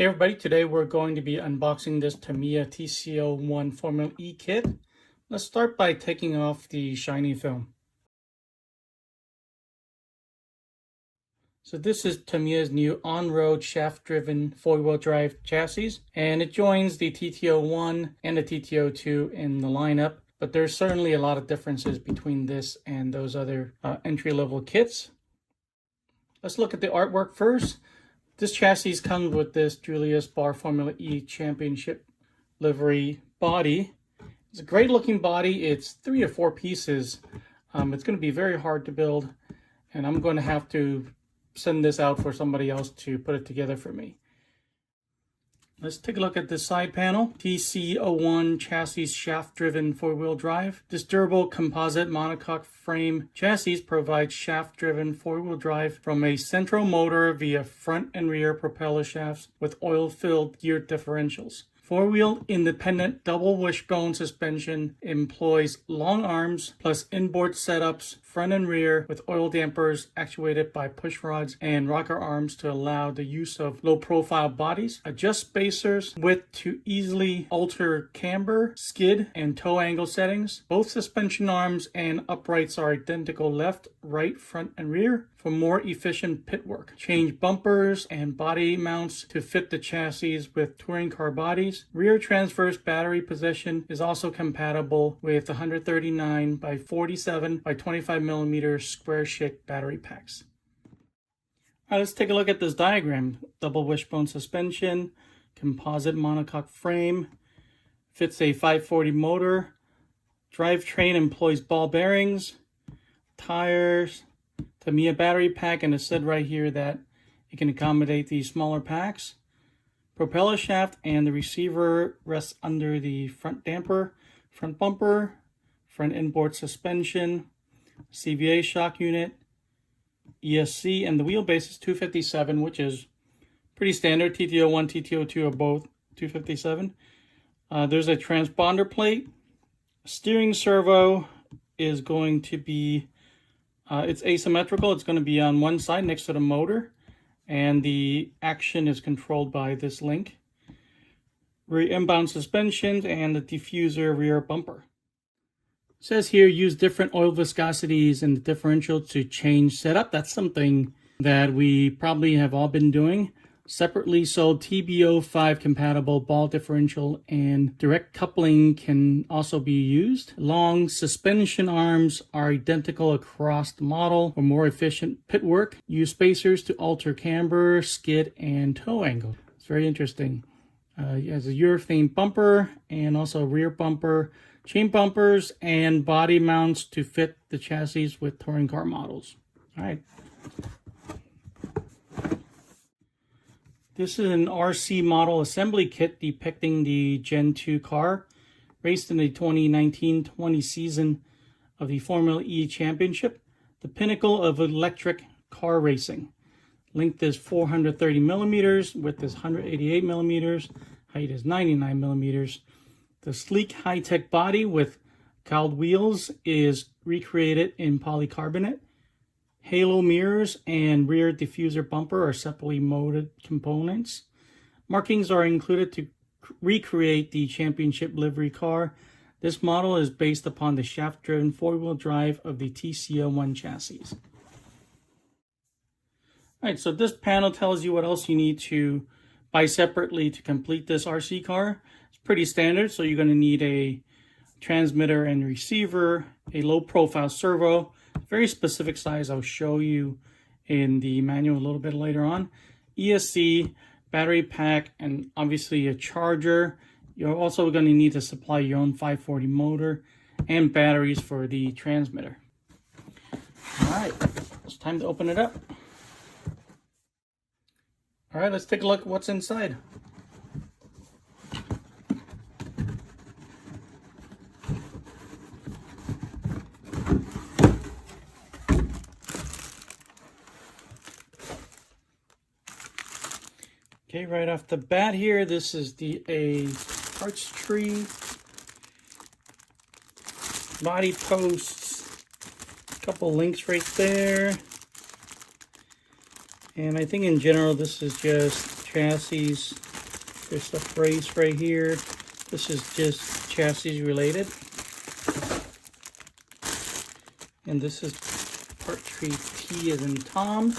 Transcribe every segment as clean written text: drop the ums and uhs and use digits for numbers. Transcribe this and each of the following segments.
Hey everybody, today we're going to be unboxing this Tamiya TC-01 Formula E kit. Let's start by taking off the shiny film. So this is Tamiya's new on-road shaft-driven four-wheel drive chassis, and it joins the TT-01 and the TT-02 in the lineup, but there's certainly a lot of differences between this and those other entry-level kits. Let's look at the artwork first. This chassis comes with this Julius Bar Formula E Championship livery body. It's a great looking body. It's 3 or 4 pieces. It's going to be very hard to build, and I'm going to have to send this out for somebody else to put it together for me. Let's take a look at this side panel. TC-01 chassis shaft-driven four-wheel drive. This durable composite monocoque frame chassis provides shaft-driven four-wheel drive from a central motor via front and rear propeller shafts with oil-filled gear differentials. Four-wheel independent double wishbone suspension employs long arms plus inboard setups front and rear with oil dampers actuated by push rods and rocker arms to allow the use of low-profile bodies. Adjust spacers width to easily alter camber, skid, and toe angle settings. Both suspension arms and uprights are identical left, right, front, and rear for more efficient pit work. Change bumpers and body mounts to fit the chassis with touring car bodies. Rear transverse battery position is also compatible with 139 by 47 by 25 millimeter square shake battery packs. All right, let's take a look at this diagram. Double wishbone suspension, composite monocoque frame, fits a 540 motor, drivetrain employs ball bearings, tires, Tamiya battery pack, and it said right here that it can accommodate these smaller packs. Propeller shaft and the receiver rests under the front damper, front bumper, front inboard suspension, CVA shock unit, ESC, and the wheelbase is 257, which is pretty standard. TT-01, TT-02 are both 257. There's a transponder plate. Steering servo is going to be it's asymmetrical. It's going to be on one side next to the motor, and the action is controlled by this link. Rear inbound suspensions and the diffuser rear bumper. It says here use different oil viscosities and the differential to change setup. That's something that we probably have all been doing. Separately sold TB05 compatible ball differential and direct coupling can also be used. Long suspension arms are identical across the model for more efficient pit work. Use spacers to alter camber, skid, and toe angle. It's very interesting. It has a urethane bumper and also rear bumper, chain bumpers, and body mounts to fit the chassis with touring car models. All right. This is an RC model assembly kit depicting the GEN2 car, raced in the 2019-20 season of the Formula E Championship, the pinnacle of electric car racing. Length is 430 millimeters, width is 188 millimeters, height is 99 millimeters. The sleek high-tech body with cowled wheels is recreated in polycarbonate. Halo mirrors and rear diffuser bumper are separately molded components. Markings are included to recreate the championship livery car. This model is based upon the shaft-driven four-wheel drive of the TC-01 chassis. All right, so this panel tells you what else you need to buy separately to complete this RC car. It's pretty standard, so you're going to need a transmitter and receiver, a low-profile servo, very specific size I'll show you in the manual a little bit later on. ESC, battery pack, and obviously a charger. You're also going to need to supply your own 540 motor and batteries for the transmitter. All right, it's time to open it up. All right, let's take a look at what's inside. Okay, right off the bat here, this is the parts tree, body posts, a couple links right there, And I think in general, this is just chassis There's a brace right here. This is just chassis related. And this is part tree T as in Tom.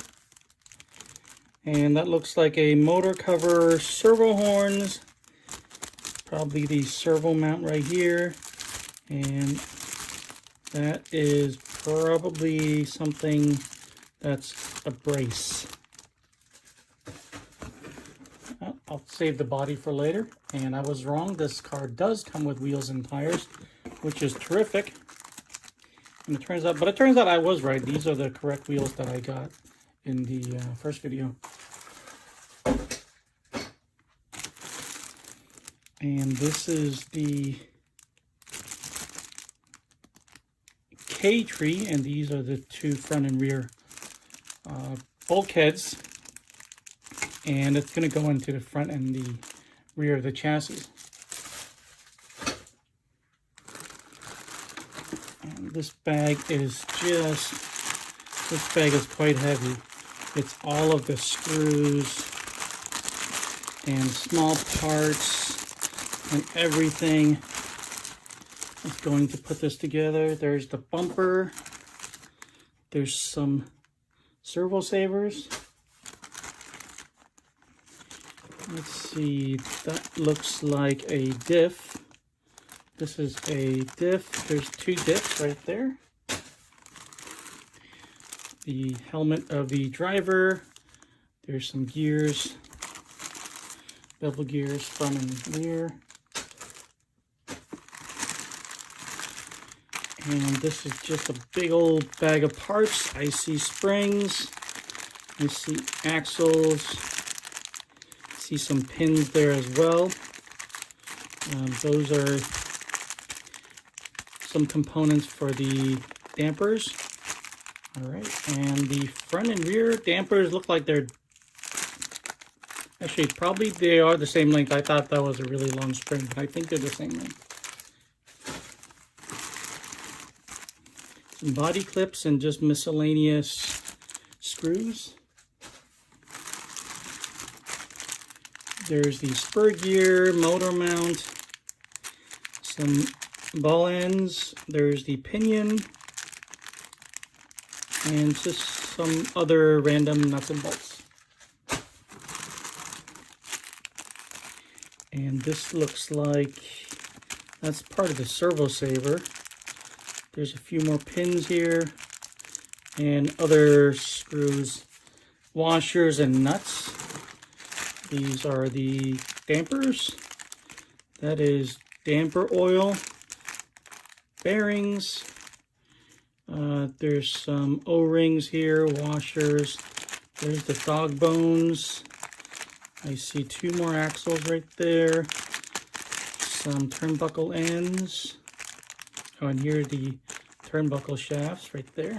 And that looks like a motor cover, servo horns, probably the servo mount right here. And that is probably something that's a brace. I'll save the body for later. And I was wrong. This car does come with wheels and tires, which is terrific. And it turns out I was right. These are the correct wheels that I got in the first video. And this is the K tree, and these are the two front and rear bulkheads. And it's going to go into the front and the rear of the chassis. And this bag is quite heavy. It's all of the screws and small parts and everything is going to put this together. There's the bumper. There's some servo savers. Let's see, that looks like a diff. This is a diff. There's two diffs right there. The helmet of the driver. There's some gears. Bevel gears, front and rear. And this is just a big old bag of parts. I see springs. I see axles. I see some pins there as well. Those are some components for the dampers. All right, and the front and rear dampers look like they're actually probably they are the same length. I thought that was a really long spring, but I think they're the same length. Some body clips and just miscellaneous screws. There's the spur gear, motor mount, some ball ends. There's the pinion, and just some other random nuts and bolts. And this looks like that's part of the servo saver. There's a few more pins here and other screws, washers, and nuts. These are the dampers. That is damper oil, bearings. There's some O-rings here, washers. There's the dog bones. I see two more axles right there. Some turnbuckle ends. Oh, and here are the turnbuckle shafts right there.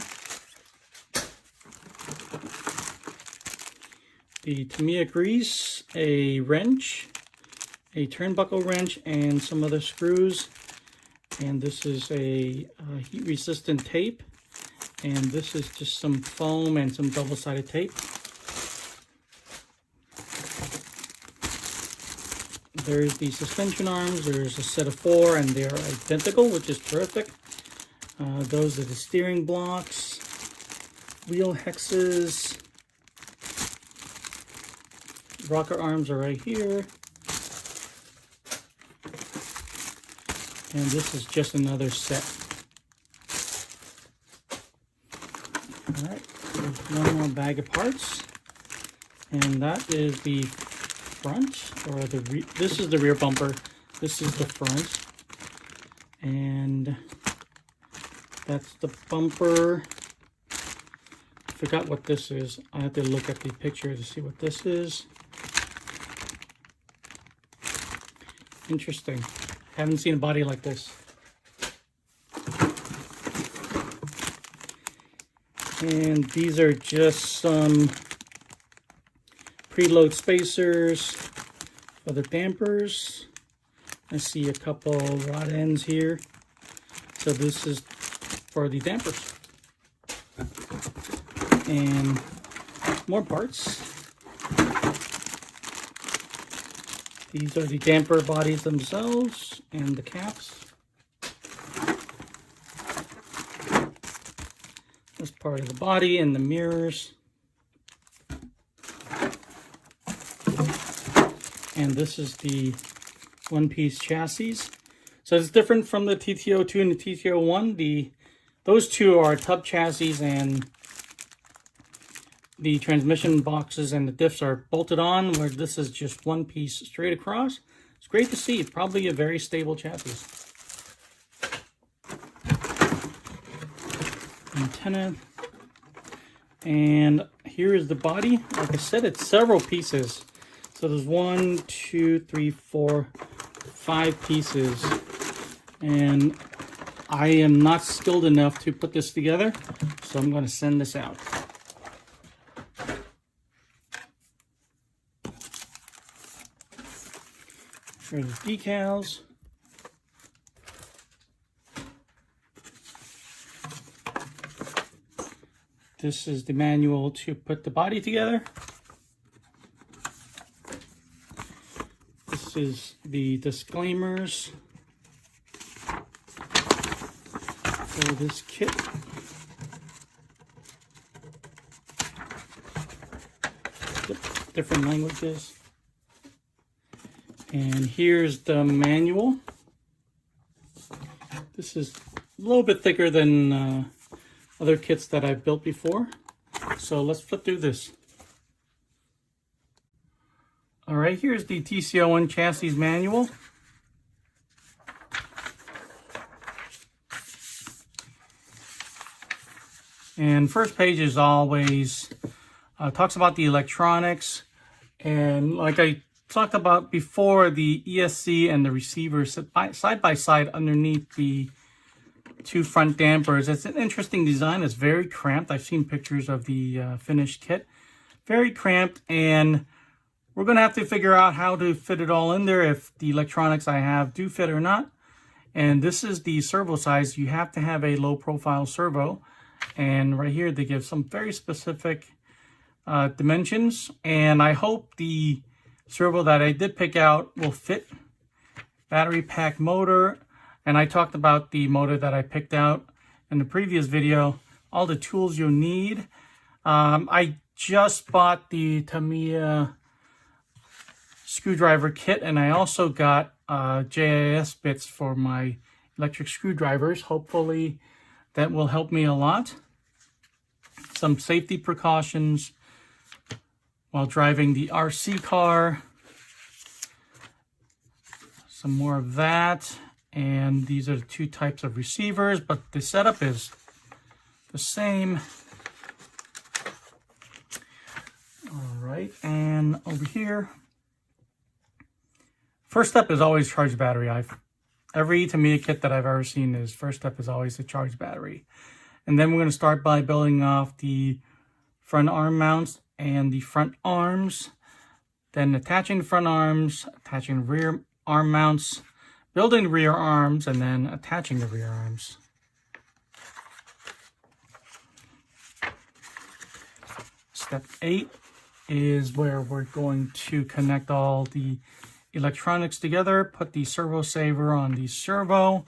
The Tamiya grease, a wrench, a turnbuckle wrench, and some other screws. And this is a heat-resistant tape. And this is just some foam and some double-sided tape. There's the suspension arms. There's a set of 4, and they're identical, which is terrific. Those are the steering blocks, wheel hexes. Rocker arms are right here. And this is just another set. Alright, there's one more bag of parts. And that is the front, or this is the rear bumper. This is the front. And that's the bumper. I forgot what this is. I have to look at the picture to see what this is. Interesting. Haven't seen a body like this. And these are just some preload spacers for the dampers. I see a couple rod ends here. So this is for the dampers. And more parts. These are the damper bodies themselves and the caps. This part of the body and the mirrors. And this is the one-piece chassis. So it's different from the TT-02 and the TT-01. Those two are tub chassis, and the transmission boxes and the diffs are bolted on, where this is just one piece straight across. It's great to see. It's probably a very stable chassis. Antenna. And here is the body. Like I said, it's several pieces. So there's 1, 2, 3, 4, 5 pieces. And I am not skilled enough to put this together, so I'm going to send this out. Here's the decals. This is the manual to put the body together. This is the disclaimers for this kit. Different languages. And here's the manual. This is a little bit thicker than other kits that I've built before. So let's flip through this. All right, here's the TC-01 chassis manual. And first page is always talks about the electronics, and like I talked about before, the ESC and the receiver sit side by side underneath the two front dampers. It's an interesting design. It's very cramped. I've seen pictures of the finished kit. Very cramped, and we're going to have to figure out how to fit it all in there, if the electronics I have do fit or not. And this is the servo size. You have to have a low profile servo. And right here they give some very specific dimensions. And I hope the servo that I did pick out will fit. Battery pack motor. And I talked about the motor that I picked out in the previous video. All the tools you'll need. I just bought the Tamiya screwdriver kit, and I also got JIS bits for my electric screwdrivers. Hopefully that will help me a lot. Some safety precautions while driving the RC car. Some more of that. And these are the two types of receivers, but the setup is the same. All right, and over here, first step is always charge the battery. Every Tamiya kit that I've ever seen is first step is always to charge battery. And then we're going to start by building off the front arm mounts and the front arms. Then attaching the front arms, attaching the rear arm mounts, building the rear arms, and then attaching the rear arms. Step 8 is where we're going to connect all the electronics together, put the servo saver on the servo,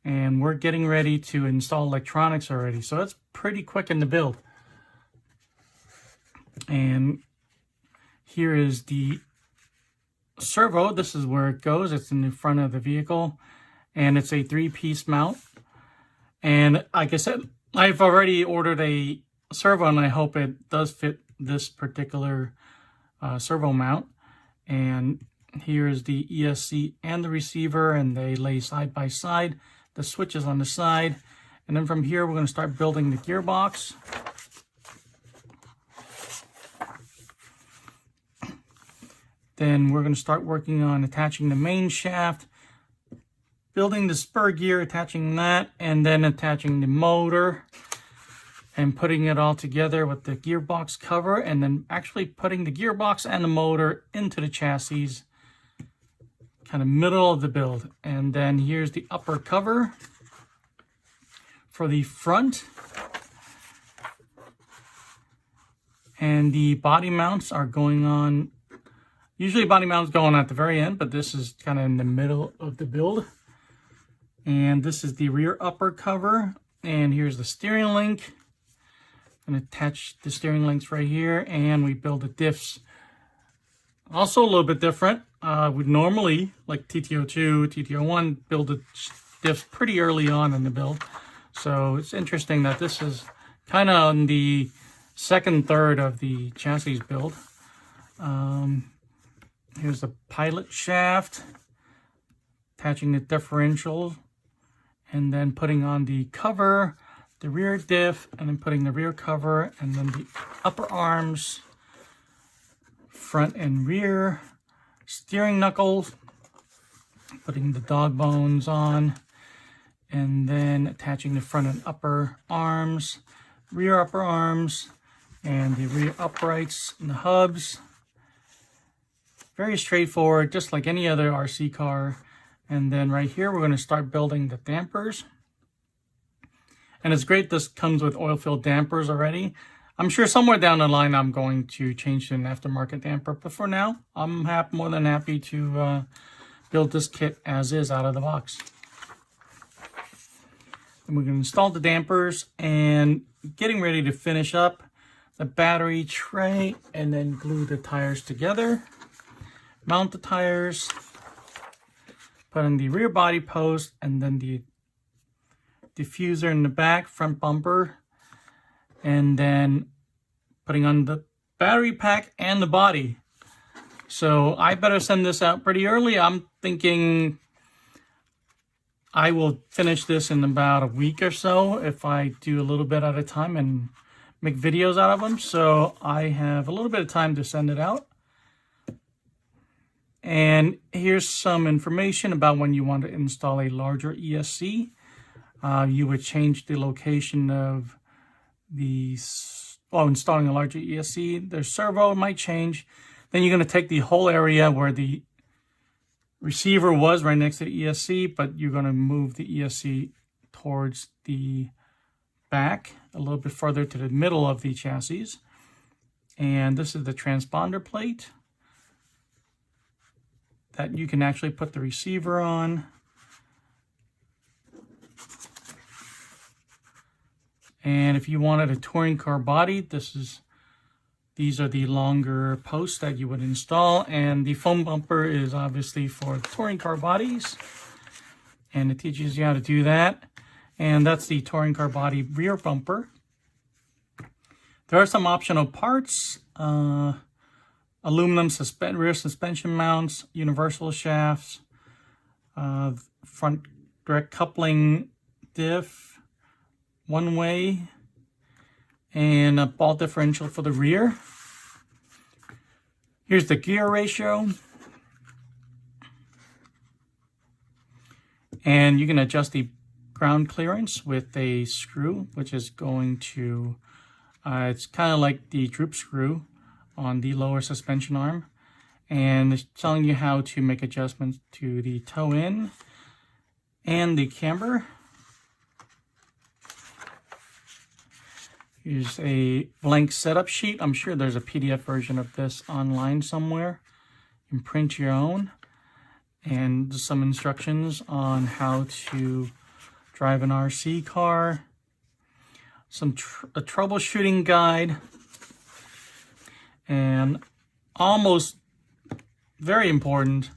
and we're getting ready to install electronics already. So that's pretty quick in the build. And here is the servo. This is where it goes. It's in the front of the vehicle, and it's a 3-piece mount. And like I said, I've already ordered a servo, and I hope it does fit this particular servo mount. And here is the ESC and the receiver, and they lay side by side. The switch is on the side. And then from here, we're going to start building the gearbox. Then we're going to start working on attaching the main shaft, building the spur gear, attaching that, and then attaching the motor and putting it all together with the gearbox cover, and then actually putting the gearbox and the motor into the chassis, kind of middle of the build. And then here's the upper cover for the front. And the body mounts are going on. Usually body mounts go on at the very end, but this is kind of in the middle of the build. And this is the rear upper cover. And here's the steering link. I'm going to attach the steering links right here, and we build the diffs. Also a little bit different. Would normally, like TT-02, TT-01, build the diffs pretty early on in the build. So it's interesting that this is kind of on the second third of the chassis build. Here's the pilot shaft, attaching the differential, and then putting on the cover, the rear diff, and then putting the rear cover, and then the upper arms, front and rear, steering knuckles, putting the dog bones on, and then attaching the front and upper arms, rear upper arms, and the rear uprights and the hubs. Very straightforward, just like any other RC car. And then right here, we're going to start building the dampers. And it's great this comes with oil-filled dampers already. I'm sure somewhere down the line, I'm going to change to an aftermarket damper. But for now, I'm more than happy to build this kit as is out of the box. And we're going to install the dampers and getting ready to finish up the battery tray and then glue the tires together. Mount the tires, put in the rear body post, and then the diffuser in the back, front bumper, and then putting on the battery pack and the body. So I better send this out pretty early. I'm thinking I will finish this in about a week or so if I do a little bit at a time and make videos out of them. So I have a little bit of time to send it out. And here's some information about when you want to install a larger ESC. You would change the location of the, installing a larger ESC. The servo might change. Then you're going to take the whole area where the receiver was right next to the ESC, but you're going to move the ESC towards the back, a little bit further to the middle of the chassis. And this is the transponder plate that you can actually put the receiver on. And if you wanted a touring car body, these are the longer posts that you would install. And the foam bumper is obviously for touring car bodies. And it teaches you how to do that. And that's the touring car body rear bumper. There are some optional parts. Aluminum rear suspension mounts, universal shafts, front direct coupling diff, one way, and a ball differential for the rear. Here's the gear ratio. And you can adjust the ground clearance with a screw, which is going to, it's kind of like the droop screw on the lower suspension arm, and it's telling you how to make adjustments to the toe in and the camber. Here's a blank setup sheet. I'm sure there's a PDF version of this online somewhere. You can print your own, and some instructions on how to drive an RC car, a troubleshooting guide, and almost very important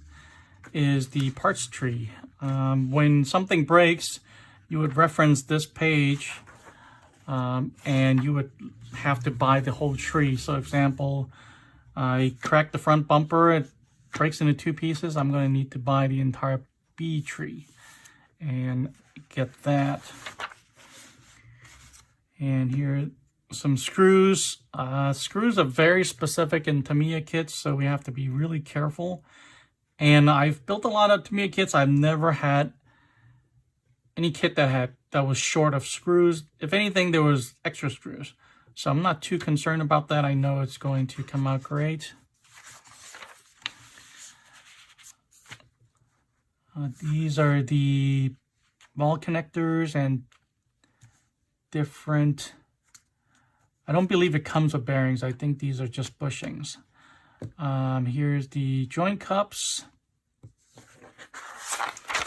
is the parts tree. When something breaks, you would reference this page, and you would have to buy the whole tree. So, for example, I cracked the front bumper, it breaks into two pieces. I'm going to need to buy the entire B tree and get that. And here some screws. Screws are very specific in Tamiya kits, so we have to be really careful. And I've built a lot of Tamiya kits. I've never had any kit that was short of screws. If anything, there was extra screws. So I'm not too concerned about that. I know it's going to come out great. These are the ball connectors and different, I don't believe it comes with bearings. I think these are just bushings. Here's the joint cups,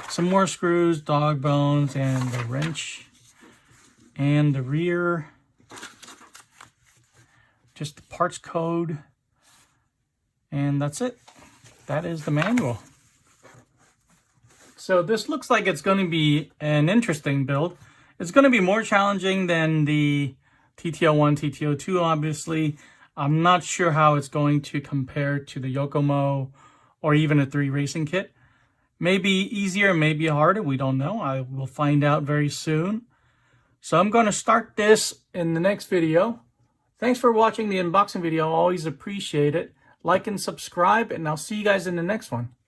some more screws, dog bones, and the wrench, and the rear, just the parts code, and that's it. That is the manual. So this looks like it's going to be an interesting build. It's going to be more challenging than the TT-01, TT-02, obviously. I'm not sure how it's going to compare to the Yokomo or even a 3 racing kit. Maybe easier, maybe harder, we don't know. I will find out very soon. So I'm going to start this in the next video. Thanks for watching the unboxing video. Always appreciate it. Like and subscribe, and I'll see you guys in the next one.